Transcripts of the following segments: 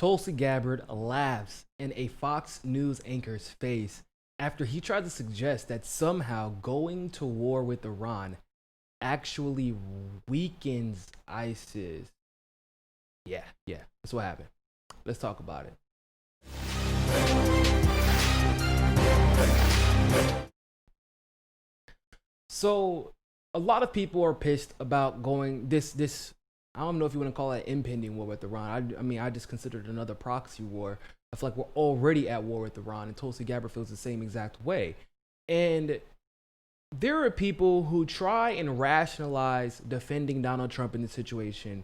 Tulsi Gabbard laughs in a Fox News anchor's face after he tried to suggest that somehow going to war with Iran actually weakens ISIS. Yeah, that's what happened. Let's talk about it. So, a lot of people are pissed about going this. I don't know if you want to call it impending war with Iran. I mean, I just consider it another proxy war. I feel like we're already at war with Iran, and Tulsi Gabbard feels the same exact way. And there are people who try and rationalize defending Donald Trump in this situation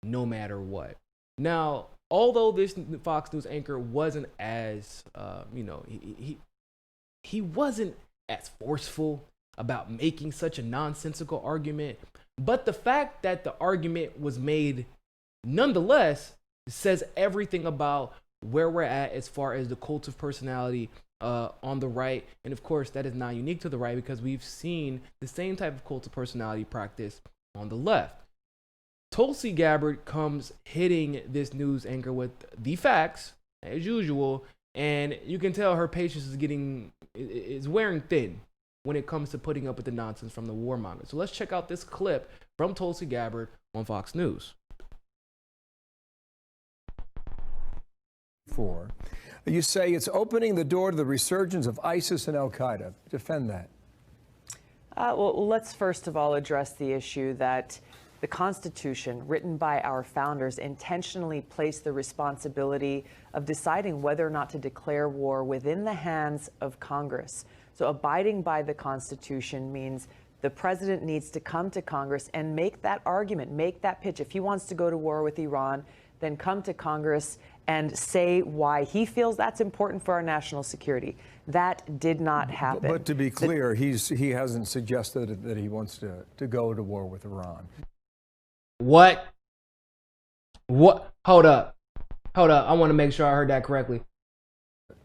no matter what. Now, although this Fox News anchor wasn't as, he wasn't as forceful about making such a nonsensical argument, but the fact that the argument was made nonetheless says everything about where we're at as far as the cult of personality on the right. And of course, that is not unique to the right because we've seen the same type of cult of personality practice on the left. Tulsi Gabbard comes hitting this news anchor with the facts as usual, and you can tell her patience is wearing thin when it comes to putting up with the nonsense from the warmongers. So let's check out this clip from Tulsi Gabbard on Fox News. You say it's opening the door to the resurgence of ISIS and Al-Qaeda. Defend that. Well, let's first of all address the issue that the Constitution, written by our founders, intentionally placed the responsibility of deciding whether or not to declare war within the hands of Congress. So abiding by the Constitution means the president needs to come to Congress and make that argument, make that pitch. If he wants to go to war with Iran, then come to Congress and say why he feels that's important for our national security. That did not happen. But to be clear, he hasn't suggested that he wants to go to war with Iran. What? Hold up. I want to make sure I heard that correctly.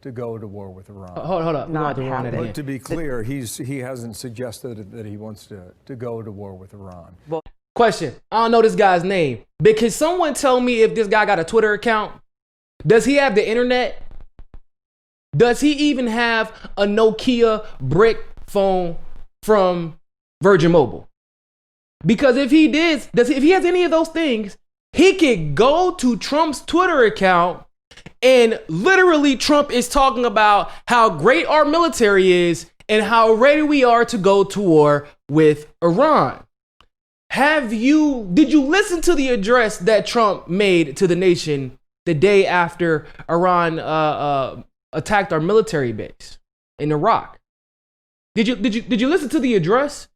To go to war with Iran. Hold up. Not happening. But to be clear, he hasn't suggested that he wants to go to war with Iran. Well, question. I don't know this guy's name, but can someone tell me if this guy got a Twitter account? Does he have the internet? Does he even have a Nokia brick phone from Virgin Mobile? Because if he did, if he has any of those things, he could go to Trump's Twitter account and literally Trump is talking about how great our military is and how ready we are to go to war with Iran. Did you listen to the address that Trump made to the nation the day after Iran attacked our military base in Iraq? Did you listen to the address?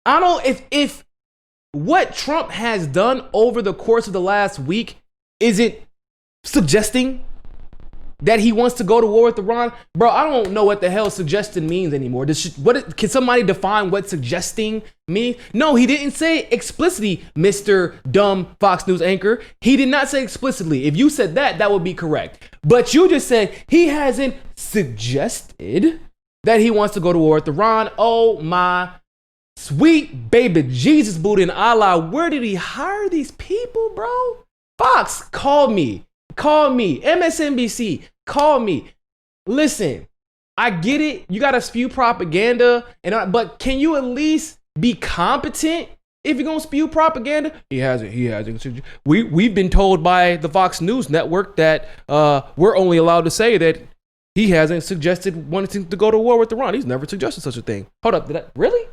I don't know if what Trump has done over the course of the last week isn't suggesting that he wants to go to war with Iran. Bro, I don't know what the hell suggesting means anymore. Can somebody define what suggesting means? No, he didn't say explicitly, Mr. Dumb Fox News anchor. He did not say explicitly. If you said that, that would be correct. But you just said he hasn't suggested that he wants to go to war with Iran. Oh my sweet baby Jesus, Buddha and Allah. Where did he hire these people, bro? Fox, call me. MSNBC, call me. Listen, I get it. You got to spew propaganda, but can you at least be competent if you're going to spew propaganda? He hasn't. We've been told by the Fox News network that we're only allowed to say that he hasn't suggested wanting to go to war with Iran. He's never suggested such a thing. Hold up. Really?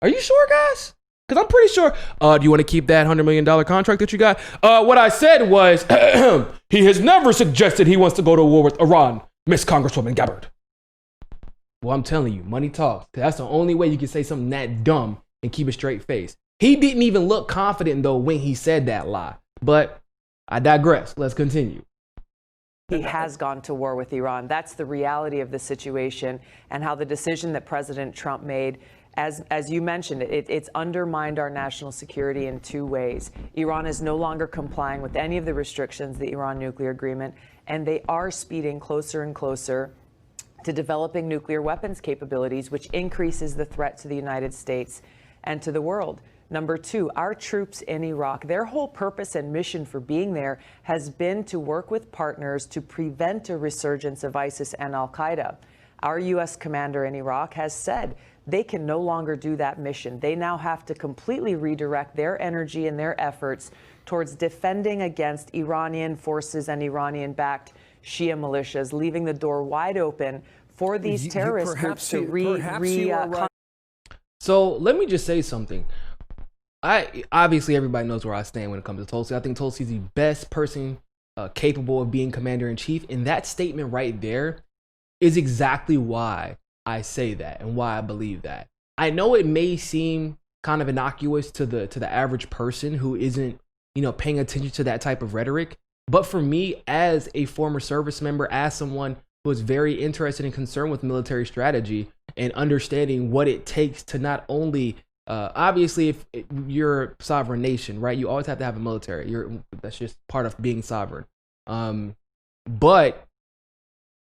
Are you sure, guys? Because I'm pretty sure. Do you want to keep that $100 million contract that you got? What I said was, he has never suggested he wants to go to war with Iran, Miss Congresswoman Gabbard. Well, I'm telling you, money talks. That's the only way you can say something that dumb and keep a straight face. He didn't even look confident, though, when he said that lie. But I digress. Let's continue. He has gone to war with Iran. That's the reality of the situation and how the decision that President Trump made, as you mentioned, it's undermined our national security in two ways. Iran is no longer complying with any of the restrictions, the Iran nuclear agreement, and they are speeding closer and closer to developing nuclear weapons capabilities, which increases the threat to the United States and to the world. Number two, our troops in Iraq, their whole purpose and mission for being there has been to work with partners to prevent a resurgence of ISIS and al-Qaeda. Our U.S. commander in Iraq has said they can no longer do that mission. They now have to completely redirect their energy and their efforts towards defending against Iranian forces and Iranian-backed Shia militias, leaving the door wide open for these terrorist groups to So let me just say something. Obviously everybody knows where I stand when it comes to Tulsi. I think Tulsi's the best person capable of being commander-in-chief, and that statement right there is exactly why I say that and why I believe that. I know it may seem kind of innocuous to the average person who isn't, paying attention to that type of rhetoric, but for me, as a former service member, as someone who is very interested and concerned with military strategy and understanding what it takes to not only obviously, if you're a sovereign nation, right, you always have to have a military. That's just part of being sovereign. But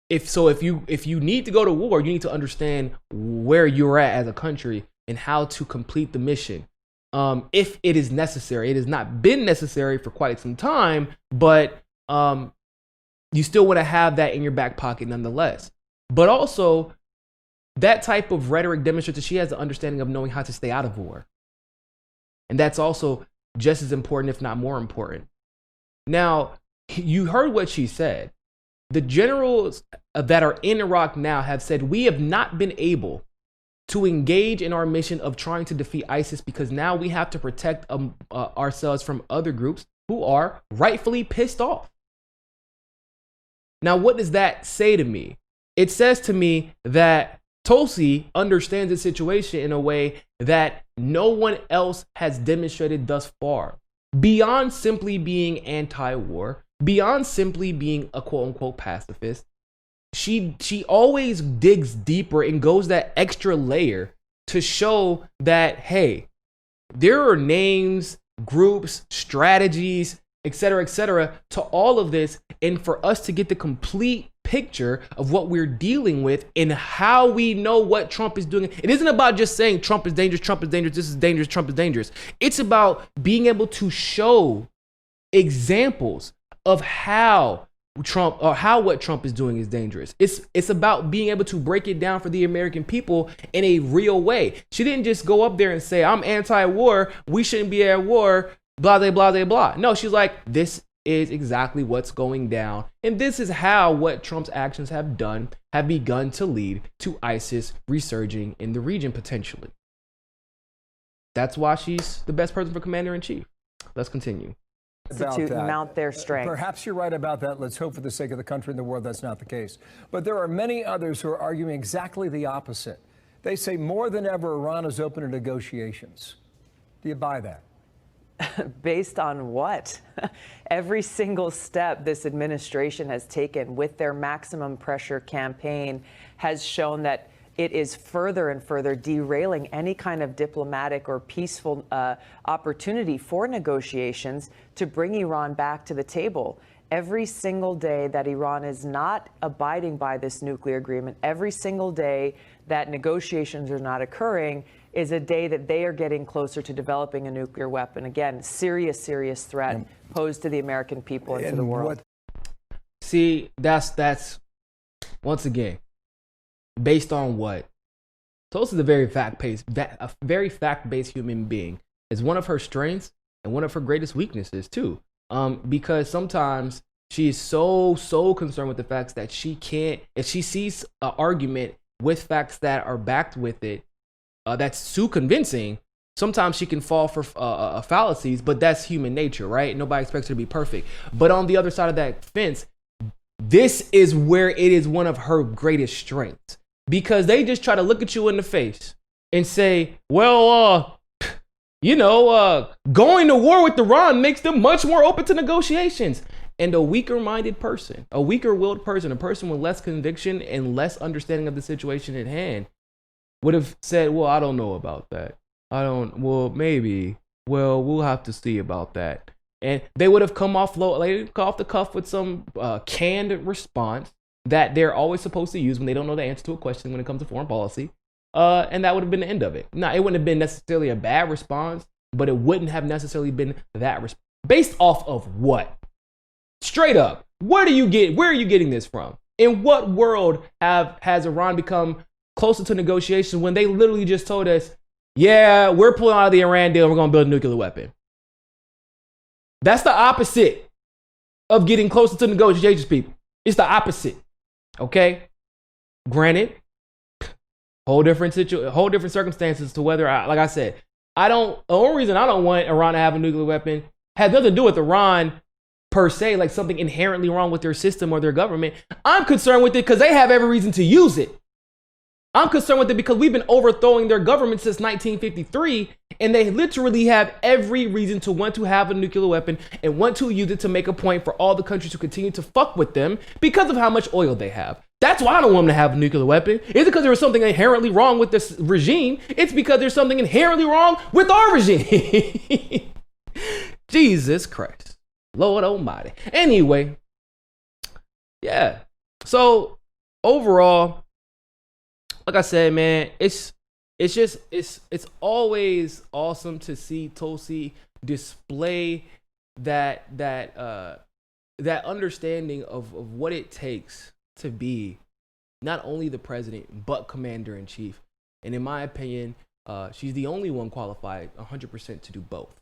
if you need to go to war, you need to understand where you're at as a country and how to complete the mission. If it is necessary, it has not been necessary for quite some time, but you still want to have that in your back pocket nonetheless. But also, that type of rhetoric demonstrates that she has the understanding of knowing how to stay out of war. And that's also just as important, if not more important. Now, you heard what she said. The generals that are in Iraq now have said, we have not been able to engage in our mission of trying to defeat ISIS because now we have to protect ourselves from other groups who are rightfully pissed off. Now, what does that say to me? It says to me that Tulsi understands the situation in a way that no one else has demonstrated thus far. Beyond simply being anti-war, beyond simply being a quote-unquote pacifist, she always digs deeper and goes that extra layer to show that, hey, there are names, groups, strategies, etc., to all of this, and for us to get the complete picture of what we're dealing with and how we know what Trump is doing. It isn't about just saying Trump is dangerous, this is dangerous, Trump is dangerous. It's about being able to show examples of how what Trump is doing is dangerous. It's about being able to break it down for the American people in a real way. She didn't just go up there and say, I'm anti-war, we shouldn't be at war, blah, blah, blah, blah. No, she's like, this is exactly what's going down. And this is how what Trump's actions have begun to lead to ISIS resurging in the region potentially. That's why she's the best person for commander-in-chief. Let's continue. To mount their strength. Perhaps you're right about that. Let's hope for the sake of the country and the world that's not the case. But there are many others who are arguing exactly the opposite. They say more than ever Iran is open to negotiations. Do you buy that? Based on what? Every single step this administration has taken with their maximum pressure campaign has shown that it is further and further derailing any kind of diplomatic or peaceful opportunity for negotiations to bring Iran back to the table. Every single day that Iran is not abiding by this nuclear agreement, every single day that negotiations are not occurring, is a day that they are getting closer to developing a nuclear weapon. Again, serious threat posed to the American people and to the world. See, that's once again, based on what? Tulsi is a very fact-based human being. It's one of her strengths and one of her greatest weaknesses too. Because sometimes she is so concerned with the facts that she can't, if she sees an argument with facts that are backed with it, that's too convincing, sometimes she can fall for fallacies, but that's human nature, right? Nobody expects her to be perfect. But on the other side of that fence, this is where it is one of her greatest strengths, because they just try to look at you in the face and say, well, going to war with Iran makes them much more open to negotiations. And a weaker-minded person, a weaker-willed person, a person with less conviction and less understanding of the situation at hand would have said, well, I don't know about that. Maybe. Well, we'll have to see about that. And they would have come off the cuff with some canned response that they're always supposed to use when they don't know the answer to a question when it comes to foreign policy. And that would have been the end of it. Now, it wouldn't have been necessarily a bad response, but it wouldn't have necessarily been that based off of what? Straight up, where are you getting this from? In what world has Iran become closer to negotiations when they literally just told us, yeah, we're pulling out of the Iran deal, we're gonna build a nuclear weapon? That's the opposite of getting closer to negotiations, people. It's the opposite. Okay? Granted, whole different circumstances to whether like I said, the only reason I don't want Iran to have a nuclear weapon has nothing to do with Iran per se, like something inherently wrong with their system or their government. I'm concerned with it because they have every reason to use it. I'm concerned with it because we've been overthrowing their government since 1953, and they literally have every reason to want to have a nuclear weapon and want to use it to make a point for all the countries to continue to fuck with them because of how much oil they have. That's why I don't want them to have a nuclear weapon. It's because there was something inherently wrong with this regime. It's because there's something inherently wrong with our regime. Jesus Christ. Lord Almighty. Anyway, yeah. So overall, like I said, man, it's always awesome to see Tulsi display that understanding of what it takes to be not only the president but commander in chief. And in my opinion, she's the only one qualified 100% to do both.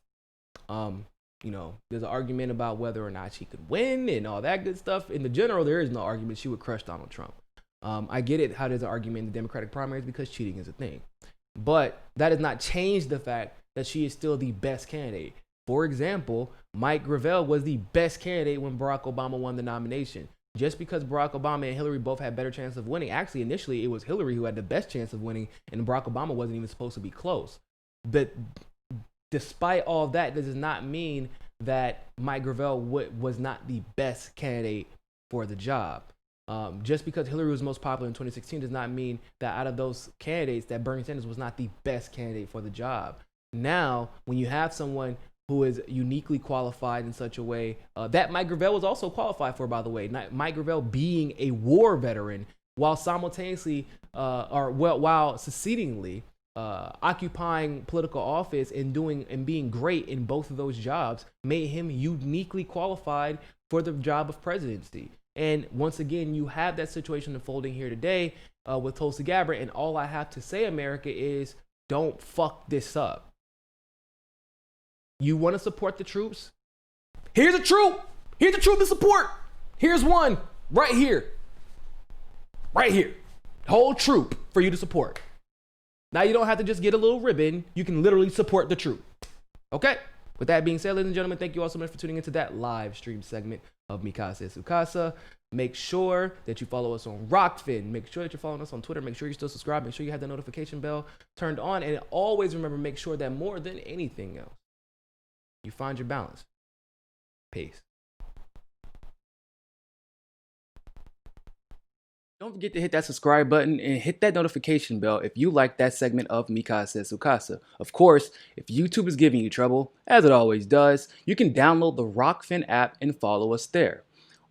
You know, there's an argument about whether or not she could win and all that good stuff. In the general, there is no argument she would crush Donald Trump. I get it how there's an argument in the Democratic primaries because cheating is a thing. But that does not change the fact that she is still the best candidate. For example, Mike Gravel was the best candidate when Barack Obama won the nomination. Just because Barack Obama and Hillary both had better chance of winning, actually initially it was Hillary who had the best chance of winning, and Barack Obama wasn't even supposed to be close. But despite all of that, this does not mean that Mike Gravel was not the best candidate for the job. Just because Hillary was most popular in 2016 does not mean that out of those candidates that Bernie Sanders was not the best candidate for the job. Now, when you have someone who is uniquely qualified in such a way that Mike Gravel was also qualified for, by the way, Mike Gravel being a war veteran while simultaneously while succeedingly occupying political office and being great in both of those jobs made him uniquely qualified for the job of presidency. And once again, you have that situation unfolding here today with Tulsi Gabbard. And all I have to say, America, is don't fuck this up. You want to support the troops? Here's a troop. Here's a troop to support. Here's one right here. Right here. Whole troop for you to support. Now you don't have to just get a little ribbon. You can literally support the troop. Okay? With that being said, ladies and gentlemen, thank you all so much for tuning into that live stream segment of Mikasa Sukasa. Make sure that you follow us on Rockfin. Make sure that you're following us on Twitter. Make sure you're still subscribed. Make sure you have the notification bell turned on. And always remember, make sure that more than anything else, you find your balance. Peace. Don't forget to hit that subscribe button and hit that notification bell if you like that segment of Mikasa Sukasa. Of course, if YouTube is giving you trouble, as it always does, you can download the Rockfin app and follow us there.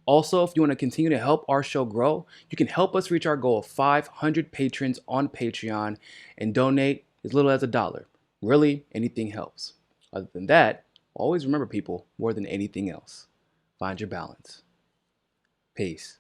Also, if you want to continue to help our show grow, you can help us reach our goal of 500 patrons on Patreon and donate as little as $1. Really, anything helps. Other than that, always remember, people, more than anything else, find your balance. Peace.